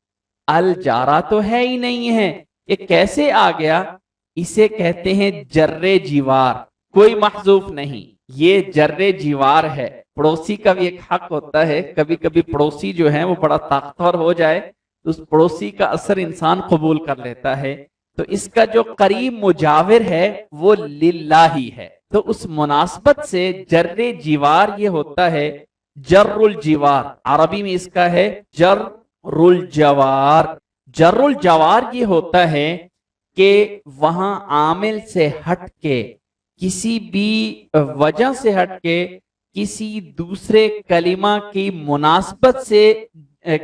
الجارہ تو ہے ہی نہیں ہے. یہ کیسے آ گیا؟ اسے کہتے ہیں جر جیوار. کوئی محذوف نہیں، یہ جر جیوار ہے. پڑوسی کا بھی ایک حق ہوتا ہے، کبھی کبھی پڑوسی جو ہے وہ بڑا طاقتور ہو جائے تو اس پڑوسی کا اثر انسان قبول کر لیتا ہے. تو اس کا جو قریب مجاور ہے وہ للہ ہی ہے. تو اس مناسبت سے جر جیوار یہ ہوتا ہے جر الجوار. عربی میں اس کا ہے جر الجوار. جر الجوار یہ ہوتا ہے کہ وہاں عامل سے ہٹ کے کسی بھی وجہ سے ہٹ کے کسی دوسرے کلمہ کی مناسبت سے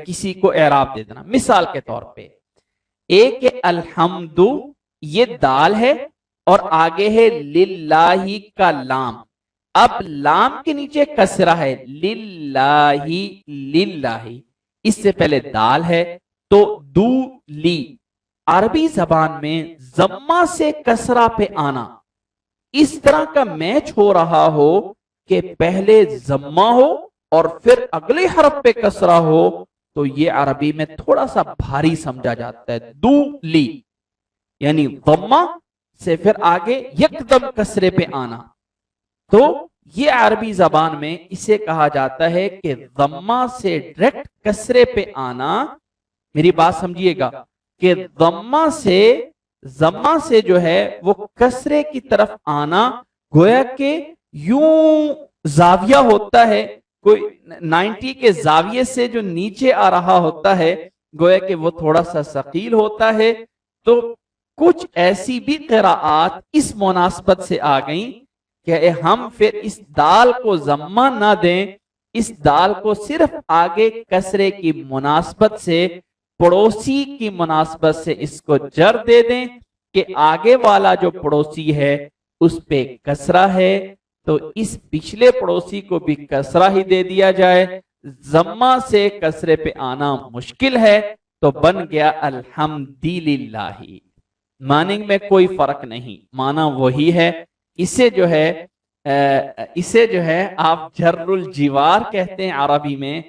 کسی کو اعراب دے دینا. مثال کے طور پہ ایک الحمد، یہ دال ہے اور آگے ہے للہ کا لام. اب لام کے نیچے کسرہ ہے للہ للہ، اس سے پہلے دال ہے تو دو لی. عربی زبان میں ضمہ سے کسرہ پہ آنا اس طرح کا میچ ہو رہا ہو کہ پہلے ضمہ ہو اور پھر اگلے حرف پہ کسرہ ہو تو یہ عربی میں تھوڑا سا بھاری سمجھا جاتا ہے. دو لی یعنی ضمہ سے پھر آگے یکدم کسرے پہ آنا. تو یہ عربی زبان میں اسے کہا جاتا ہے کہ ضمہ سے ڈائریکٹ کسرے پہ آنا. میری بات سمجھیے گا کہ ضمہ سے جو ہے وہ کسرے کی طرف آنا گویا کہ یوں زاویہ ہوتا ہے، کوئی 90 کے زاویے سے جو نیچے آ رہا ہوتا ہے گویا کہ وہ تھوڑا سا ثقیل ہوتا ہے. تو کچھ ایسی بھی قراءات اس مناسبت سے آ گئیں کہ ہم پھر اس دال کو ضمہ نہ دیں، اس دال کو صرف آگے کسرے کی مناسبت سے، پڑوسی کی مناسبت سے اس کو جر دے دیں کہ آگے والا جو پڑوسی ہے اس پہ کسرہ ہے تو اس پچھلے پڑوسی کو بھی کسرہ ہی دے دیا جائے. ضمہ سے کسرے پہ آنا مشکل ہے تو بن گیا الحمدللہ. معنی میں کوئی فرق نہیں، معنی وہی ہے. اسے جو ہے آپ جر الجوار کہتے ہیں عربی میں،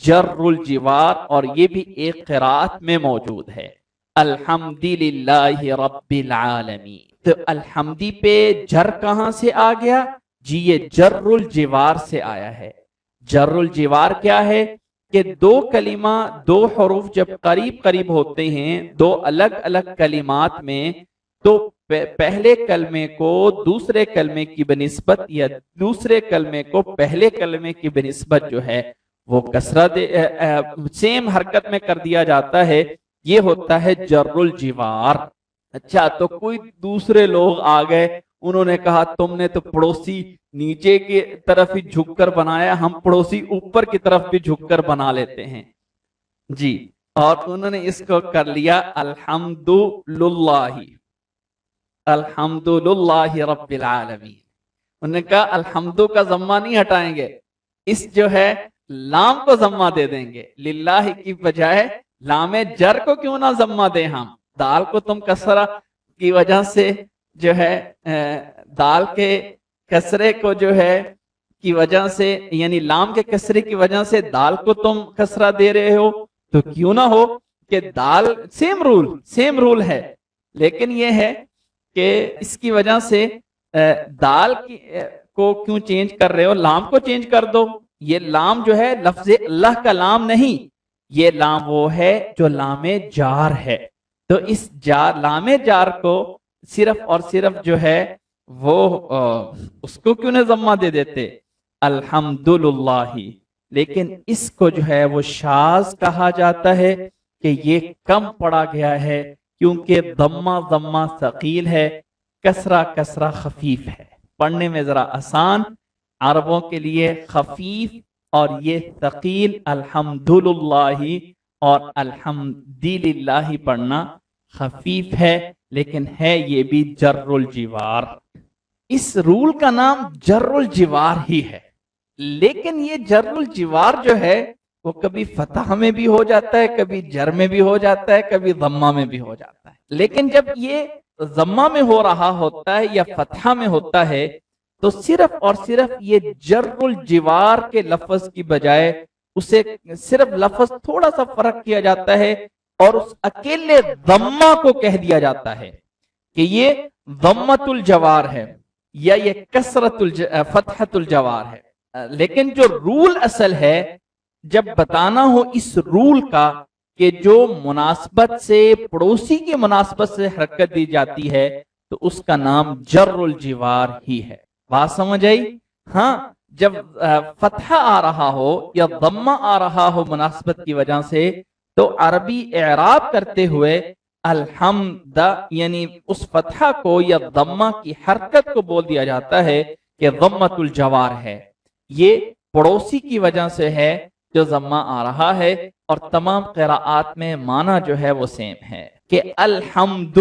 جر الجوار، اور یہ بھی ایک قرات میں موجود ہے الحمدللہ رب العالمین. تو الحمدی پہ جر کہاں سے آ گیا جی؟ یہ جر الجوار سے آیا ہے. جر الجوار کیا ہے کہ دو کلمہ، دو حروف جب قریب قریب ہوتے ہیں دو الگ الگ کلمات میں، تو پہلے کلمے کو دوسرے کلمے کی بنسبت یا دوسرے کلمے کو پہلے کلمے کی بنسبت جو ہے وہ کسرہ سیم حرکت میں کر دیا جاتا ہے. یہ ہوتا ہے جر الجوار. اچھا، تو کوئی دوسرے لوگ آ گئے، انہوں نے کہا تم نے تو پڑوسی نیچے کی طرف ہی جھک کر بنایا، ہم پڑوسی اوپر کی طرف بھی جھک کر بنا لیتے ہیں جی. اور انہوں نے اس کو کر لیا الحمدللہ، الحمدللہ رب العالمین. انہوں نے کہا الحمدو کا ضمہ نہیں ہٹائیں گے، اس جو ہے لام کو ضمہ دے دیں گے. للہ کی بجائے لام جر کو کیوں نہ ضمہ دیں ہم؟ دال کو تم کسرہ کی وجہ سے جو ہے دال کے کسرے کو جو ہے کی وجہ سے، یعنی لام کے کسرے کی وجہ سے دال کو تم کسرہ دے رہے ہو، تو کیوں نہ ہو کہ دال سیم رول ہے، لیکن یہ ہے کہ اس کی وجہ سے دال کو کیوں چینج کر رہے ہو؟ لام کو چینج کر دو. یہ لام جو ہے لفظ اللہ کا لام نہیں، یہ لام وہ ہے جو لام جار ہے. تو اس لام جار کو صرف اور صرف جو ہے وہ اس کو کیوں نہ ضمہ دے دیتے الحمدللہ. لیکن اس کو جو ہے وہ شاذ کہا جاتا ہے کہ یہ کم پڑا گیا ہے کیونکہ ضمہ ثقیل ہے، کسرہ خفیف ہے. پڑھنے میں ذرا آسان، عربوں کے لیے خفیف اور یہ ثقیل الحمدللہ اور الحمدللہ پڑھنا خفیف ہے، لیکن ہے یہ بھی جر الجوار. اس رول کا نام جر الجوار ہی ہے، لیکن یہ جر الجوار جو ہے وہ کبھی فتح میں بھی ہو جاتا ہے، کبھی جر میں بھی ہو جاتا ہے، کبھی ضمہ میں بھی ہو جاتا ہے. لیکن جب یہ ضمہ میں ہو رہا ہوتا ہے یا فتح میں ہوتا ہے تو صرف اور صرف یہ جر الجوار کے لفظ کی بجائے اسے صرف لفظ تھوڑا سا فرق کیا جاتا ہے اور اس اکیلے ضمہ کو کہہ دیا جاتا ہے کہ یہ ضمۃ الجوار ہے یا یہ فتحۃ الجوار ہے. لیکن جو رول اصل ہے جب بتانا ہو اس رول کا کہ جو مناسبت سے پڑوسی کی مناسبت سے حرکت دی جاتی ہے تو اس کا نام جر الجوار ہی ہے. بات سمجھ آئی؟ ہاں، جب فتحہ آ رہا ہو یا ضمہ آ رہا ہو مناسبت کی وجہ سے تو عربی اعراب کرتے ہوئے الحمد یعنی اس فتحہ کو یا ضمہ کی حرکت کو بول دیا جاتا ہے کہ ضمۃ الجوار ہے. یہ پڑوسی کی وجہ سے ہے جو ضمہ آ رہا ہے، اور تمام قراءات میں معنی جو ہے وہ سیم ہے کہ الحمد.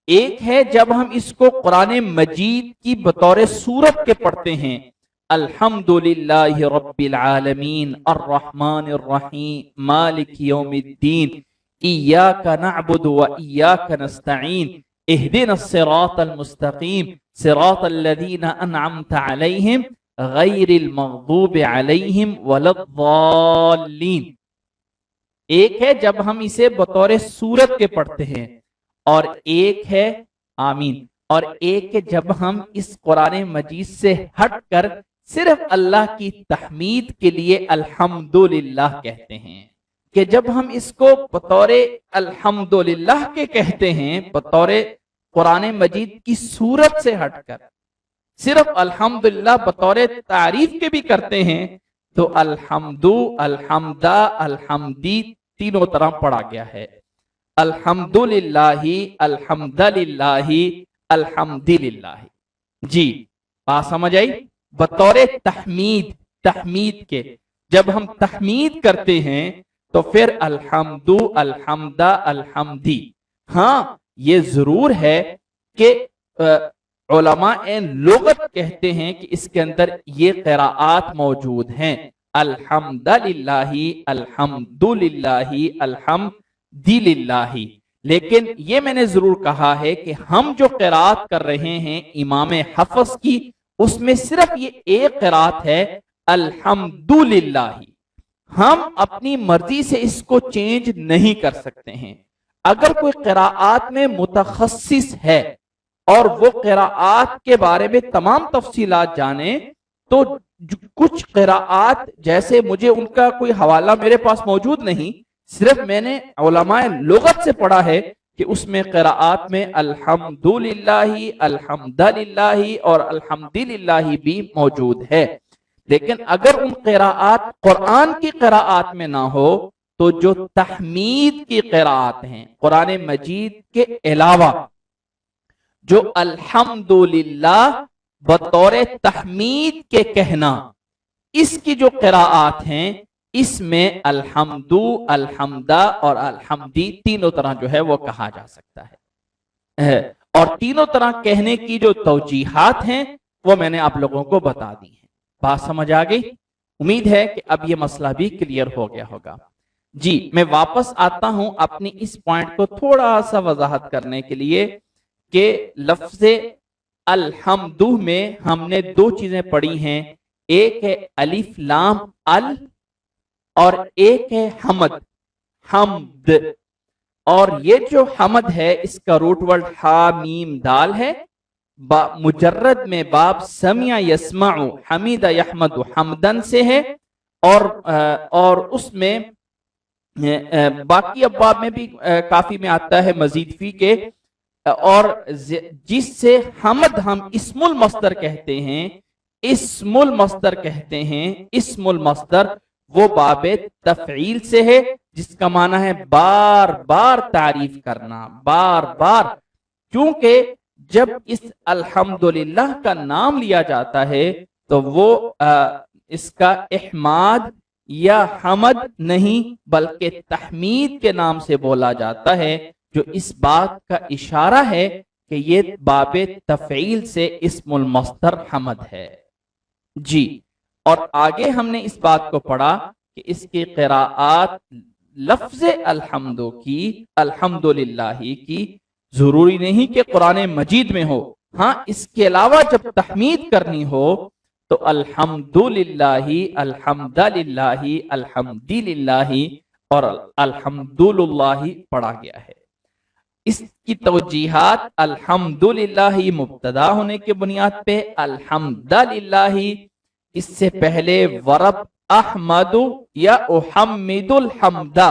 ایک ہے جب ہم اس کو قرآن مجید کی بطور سورت کے پڑھتے ہیں، الحمد للہ رب العالمین الرحمن الرحیم مالک یوم الدین ایاک نعبد و ایاک نستعین اہدنا الصراط المستقیم صراط الذین انعمت علیہم غیر المغضوب علیہم ولا الضالین. ایک ہے جب ہم اسے بطور سورت کے پڑھتے ہیں، اور ایک ہے آمین، اور ایک ہے جب ہم اس قرآن مجید سے ہٹ کر صرف اللہ کی تحمید کے لیے الحمدللہ کہتے ہیں. کہ جب ہم اس کو بطور الحمدللہ کے کہتے ہیں، بطور قرآن مجید کی سورت سے ہٹ کر صرف الحمدللہ بطور تعریف کے بھی کرتے ہیں، تو الحمدو، الحمدہ، الحمدی تینوں طرح پڑھا گیا ہے. الحمدللہ، الحمدللہ، الحمدللہ. جی بات سمجھ آئی؟ بطور تحمید، تحمید کے جب ہم تحمید کرتے ہیں تو پھر الحمدو، الحمدہ، الحمدی. ہاں یہ ضرور ہے کہ علماء لغت کہتے ہیں کہ اس کے اندر یہ قراءات موجود ہیں، الحمدللہ، الحمدللہ، الحمدللہ. لیکن یہ میں نے ضرور کہا ہے کہ ہم جو قراءت کر رہے ہیں امام حفظ کی، اس میں صرف یہ ایک قراءت ہے الحمدللہ. ہم اپنی مرضی سے اس کو چینج نہیں کر سکتے ہیں. اگر کوئی قراءات میں متخصص ہے اور وہ قراءات کے بارے میں تمام تفصیلات جانے، تو کچھ قراءات جیسے مجھے ان کا کوئی حوالہ میرے پاس موجود نہیں، صرف میں نے علماء لغت سے پڑھا ہے کہ اس میں قراءات میں الحمدللہ، الحمدللہ اور الحمدللہ بھی موجود ہے. لیکن اگر ان قراءات قرآن کی قراءات میں نہ ہو تو جو تحمید کی قراءات ہیں قرآن مجید کے علاوہ، جو الحمدللہ بطور تحمید کے کہنا، اس کی جو قراءات ہیں اس میں الحمدو، الحمدہ اور الحمدی تینوں طرح جو ہے وہ کہا جا سکتا ہے. اور تینوں طرح کہنے کی جو توجیحات ہیں وہ میں نے آپ لوگوں کو بتا دی ہیں. بات سمجھ آ گئی؟ امید ہے کہ اب یہ مسئلہ بھی کلیئر ہو گیا ہوگا. جی میں واپس آتا ہوں اپنی اس پوائنٹ کو تھوڑا سا وضاحت کرنے کے لیے کہ لفظ الحمدو میں ہم نے دو چیزیں پڑھی ہیں، ایک ہے الف لام ال اور ایک ہے حمد، حمد. اور یہ جو حمد ہے اس کا روٹ ورڈ ہا میم دال ہے، مجرد میں باب سمع یسمع حمید یحمد حمدن سے ہے، اور اس میں باقی ابواب میں بھی کافی میں آتا ہے مزید فی کے، اور جس سے حمد ہم اسم المصدر کہتے ہیں، اسم المصدر کہتے ہیں. اسم المصدر وہ باب تفعیل سے ہے جس کا معنی ہے بار بار تعریف کرنا، بار بار. کیونکہ جب اس الحمدللہ کا نام لیا جاتا ہے تو وہ اس کا احماد یا حمد نہیں بلکہ تحمید کے نام سے بولا جاتا ہے، جو اس بات کا اشارہ ہے کہ یہ باب تفعیل سے اسم المصدر حمد ہے. جی اور آگے ہم نے اس بات کو پڑھا کہ اس کی قراءات لفظ الحمدو کی، الحمدللہ کی ضروری نہیں کہ قرآن مجید میں ہو. ہاں اس کے علاوہ جب تحمید کرنی ہو تو الحمدللہ، الحمدللہ، الحمدللہ اور الحمدللہ پڑھا گیا ہے. اس کی توجیحات الحمدللہ مبتدا ہونے کے بنیاد پہ، الحمدللہ اس سے پہلے ورب احمد یا احمد الحمدہ،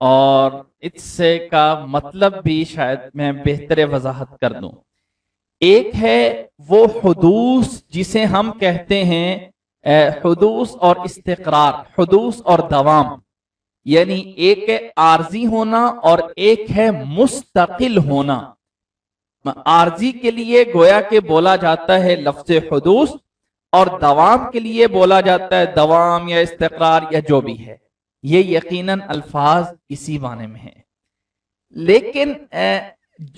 اور اس سے کا مطلب بھی شاید میں بہتر وضاحت کر دوں. ایک ہے وہ حدوث جسے ہم کہتے ہیں حدوث اور استقرار، حدوث اور دوام، یعنی ایک ہے عارضی ہونا اور ایک ہے مستقل ہونا. عارضی کے لیے گویا کہ بولا جاتا ہے لفظ حدوث، اور دوام کے لیے بولا جاتا ہے دوام یا استقرار یا جو بھی ہے. یہ یقیناً الفاظ اسی معنی میں ہیں. لیکن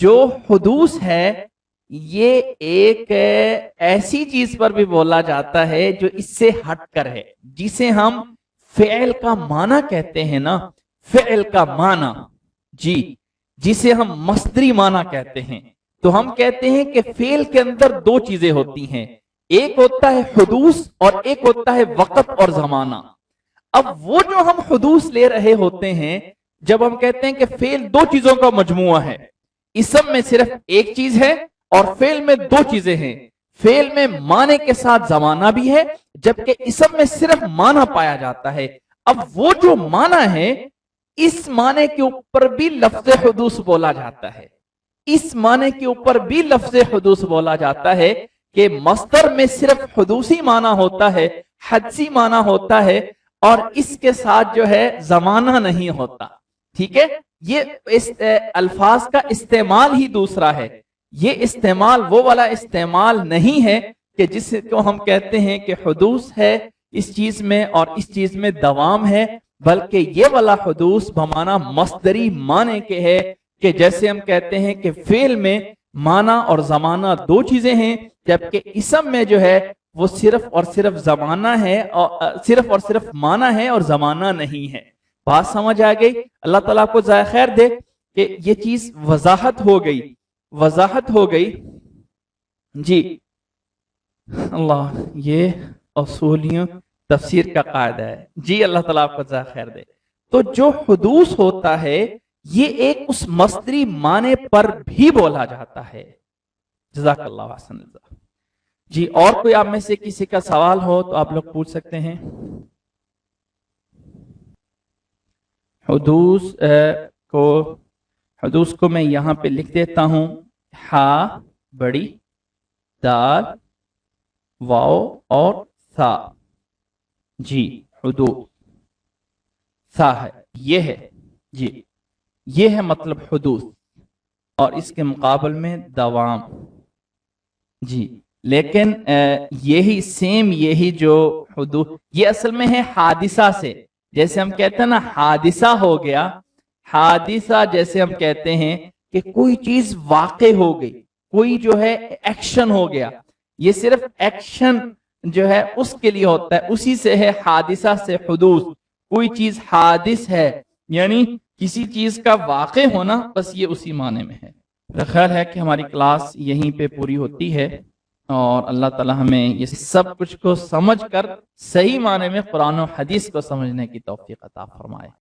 جو حدوث ہے یہ ایک ایسی چیز پر بھی بولا جاتا ہے جو اس سے ہٹ کر ہے، جسے ہم فعل کا معنی کہتے ہیں نا، فعل کا معنی، جی، جسے ہم مصدری معنی کہتے ہیں. تو ہم کہتے ہیں کہ فعل کے اندر دو چیزیں ہوتی ہیں، ایک ہوتا ہے حدوث اور ایک ہوتا ہے وقت اور زمانہ. اب وہ جو ہم حدوث لے رہے ہوتے ہیں، جب ہم کہتے ہیں کہ فعل دو چیزوں کا مجموعہ ہے، اسم میں صرف ایک چیز ہے اور فعل میں دو چیزیں ہیں. فعل میں معنی کے ساتھ زمانہ بھی ہے، جبکہ اسم میں صرف معنی پایا جاتا ہے. اب وہ جو معنی ہے، اس معنی کے اوپر بھی لفظ حدوث بولا جاتا ہے. اس معنی کے اوپر بھی لفظ حدوث بولا جاتا ہے کہ مصدر میں صرف حدوثی معنی ہوتا ہے، حدسی معنی ہوتا ہے، اور اس کے ساتھ جو ہے زمانہ نہیں ہوتا. ٹھیک ہے، یہ الفاظ کا استعمال ہی دوسرا ہے. یہ استعمال وہ والا استعمال نہیں ہے کہ جس کو ہم کہتے ہیں کہ حدوث ہے اس چیز میں اور اس چیز میں دوام ہے، بلکہ یہ والا حدوث بمعنی مصدری معنی کے ہے، کہ جیسے ہم کہتے ہیں کہ فعل میں معنی اور زمانہ دو چیزیں ہیں، جبکہ اسم میں جو ہے وہ صرف اور صرف زمانہ ہے، اور صرف اور صرف معنی ہے اور زمانہ نہیں ہے. بات سمجھ آ گئی؟ اللہ تعالیٰ کو جزائے خیر دے کہ یہ چیز وضاحت ہو گئی. جی اللہ، یہ اصولیوں تفسیر کا قاعدہ ہے. جی اللہ تعالیٰ کو جزائے خیر دے. تو جو حدوث ہوتا ہے یہ ایک اس مصدری معنی پر بھی بولا جاتا ہے. جزاک اللہ حسن. جی، اور کوئی آپ میں سے کسی کا سوال ہو تو آپ لوگ پوچھ سکتے ہیں. حدوث کو میں یہاں پہ لکھ دیتا ہوں، ہا بڑی، دال، واو اور سا. جی حدوث سا ہے، یہ ہے. جی یہ ہے مطلب حدوث، اور اس کے مقابل میں دوام. جی لیکن یہی جو حدوث، یہ اصل میں ہے حادثہ سے. جیسے ہم کہتے ہیں نا حادثہ ہو گیا، حادثہ جیسے ہم کہتے ہیں کہ کوئی چیز واقع ہو گئی، کوئی جو ہے ایکشن ہو گیا. یہ صرف ایکشن جو ہے اس کے لیے ہوتا ہے، اسی سے ہے حادثہ سے حدوث. کوئی چیز حادث ہے یعنی کسی چیز کا واقع ہونا، بس یہ اسی معنی میں ہے. خیال ہے کہ ہماری کلاس یہیں پہ پوری ہوتی ہے، اور اللہ تعالی ہمیں یہ سب کچھ کو سمجھ کر صحیح معنی میں قرآن و حدیث کو سمجھنے کی توفیق عطا فرمائے.